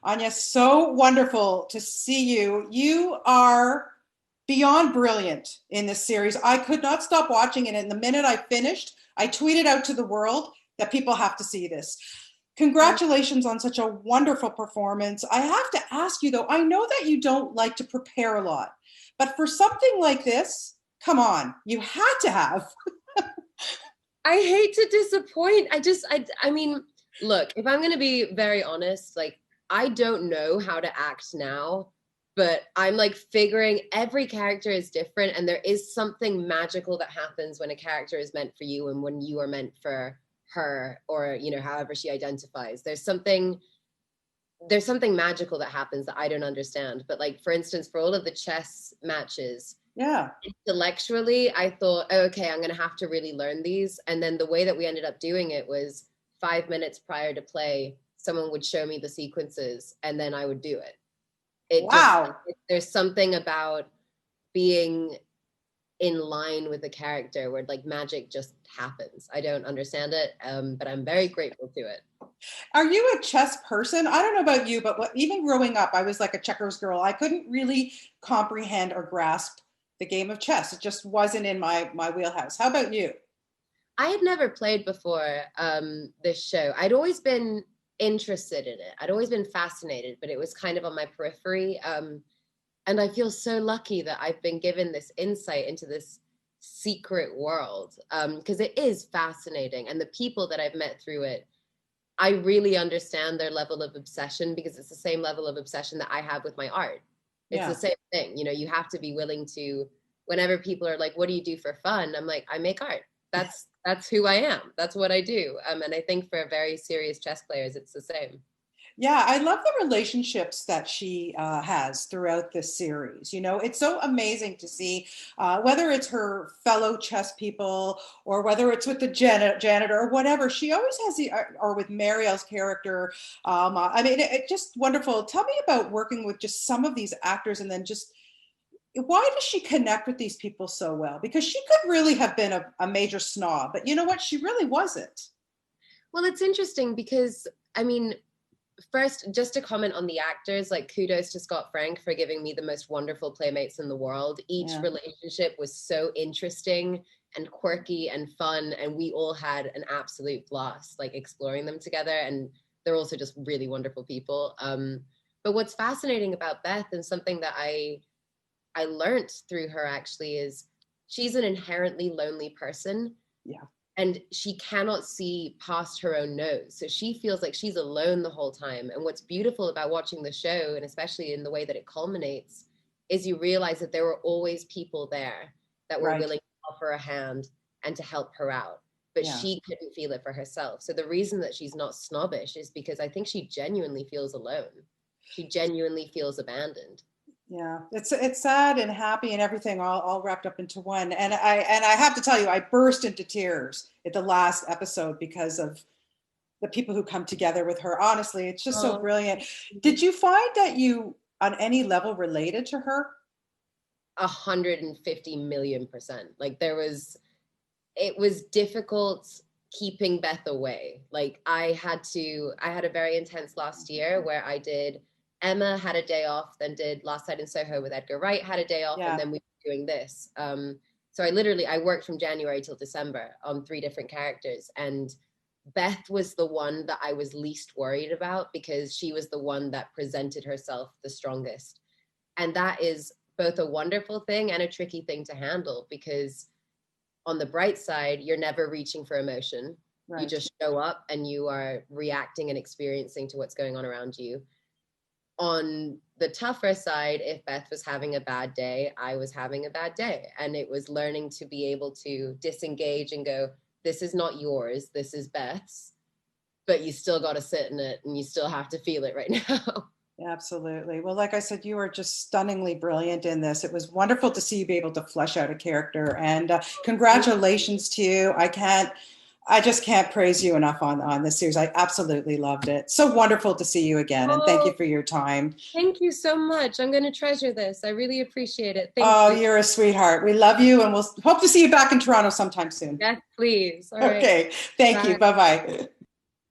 Anya, so wonderful to see you. You are beyond brilliant in this series. I could not stop watching it. And the minute I finished, I tweeted out to the world that people have to see this. Congratulations on such a wonderful performance. I have to ask you though, I know that you don't like to prepare a lot, but for something like this, come on, you had to have. I hate to disappoint. I mean, look, if I'm going to be very honest, like, I don't know how to act now, but I'm like figuring every character is different. And there is something magical that happens when a character is meant for you and when you are meant for her, or, you know, however she identifies. There's something magical that happens that I don't understand. But like, for instance, for all of the chess matches, Yeah. intellectually, I thought, oh, okay, I'm going to have to really learn these. And then the way that we ended up doing it was 5 minutes prior to play, someone would show me the sequences and then I would do it. Wow. There's something about being in line with the character where like magic just happens. I don't understand it, but I'm very grateful to it. Are you a chess person? I don't know about you, but even growing up, I was like a checkers girl. I couldn't really comprehend or grasp the game of chess. It just wasn't in my wheelhouse. How about you? I had never played before this show. I'd always been interested in it. I'd always been fascinated, but it was kind of on my periphery. And I feel so lucky that I've been given this insight into this secret world, because it is fascinating. And the people that I've met through it, I really understand their level of obsession, because it's the same level of obsession that I have with my art. It's the same thing. You know, you have to be willing to, whenever people are like, what do you do for fun? I'm like, I make art. That's who I am. That's what I do. And I think for very serious chess players, it's the same. Yeah, I love the relationships that she has throughout this series. You know, it's so amazing to see whether it's her fellow chess people or whether it's with the janitor or whatever. She always has or with Marielle's character. I mean, it's just wonderful. Tell me about working with just some of these actors, and then just why does she connect with these people so well? Because she could really have been a major snob, but you know what? She really wasn't. Well, it's interesting because, I mean, first, just to comment on the actors, like, kudos to Scott Frank for giving me the most wonderful playmates in the world. Each relationship was so interesting and quirky and fun, and we all had an absolute blast, like, exploring them together. And they're also just really wonderful people. But what's fascinating about Beth, and something that I learned through her actually, is she's an inherently lonely person. Yeah. And she cannot see past her own nose. So she feels like she's alone the whole time. And what's beautiful about watching the show, and especially in the way that it culminates, is you realize that there were always people there that were willing to offer a hand and to help her out. But she couldn't feel it for herself. So the reason that she's not snobbish is because I think she genuinely feels alone. She genuinely feels abandoned. Yeah, it's sad and happy and everything all wrapped up into one. And I have to tell you, I burst into tears at the last episode because of the people who come together with her. Honestly, it's just so brilliant. Did you find that you, on any level, related to her? 150 million%. Like, it was difficult keeping Beth away. Like, I had a very intense last year where I did Emma, had a day off, then did Last Night in Soho with Edgar Wright, had a day off, and then we were doing this. So I worked from January till December on 3 different characters. And Beth was the one that I was least worried about, because she was the one that presented herself the strongest. And that is both a wonderful thing and a tricky thing to handle, because on the bright side, you're never reaching for emotion. Right. You just show up and you are reacting and experiencing to what's going on around you. On the tougher side, if Beth was having a bad day, I was having a bad day. And it was learning to be able to disengage and go, this is not yours, this is Beth's, but you still got to sit in it and you still have to feel it right now. Absolutely. Well, like I said, you are just stunningly brilliant in this. It was wonderful to see you be able to flesh out a character, and congratulations to you. I just can't praise you enough on this series. I absolutely loved it. So wonderful to see you again. And thank you for your time. Thank you so much. I'm going to treasure this. I really appreciate it. Thank you. You're a sweetheart. We love you, and we'll hope to see you back in Toronto sometime soon. Yes, please. All right. Okay. Thank you. Bye-bye.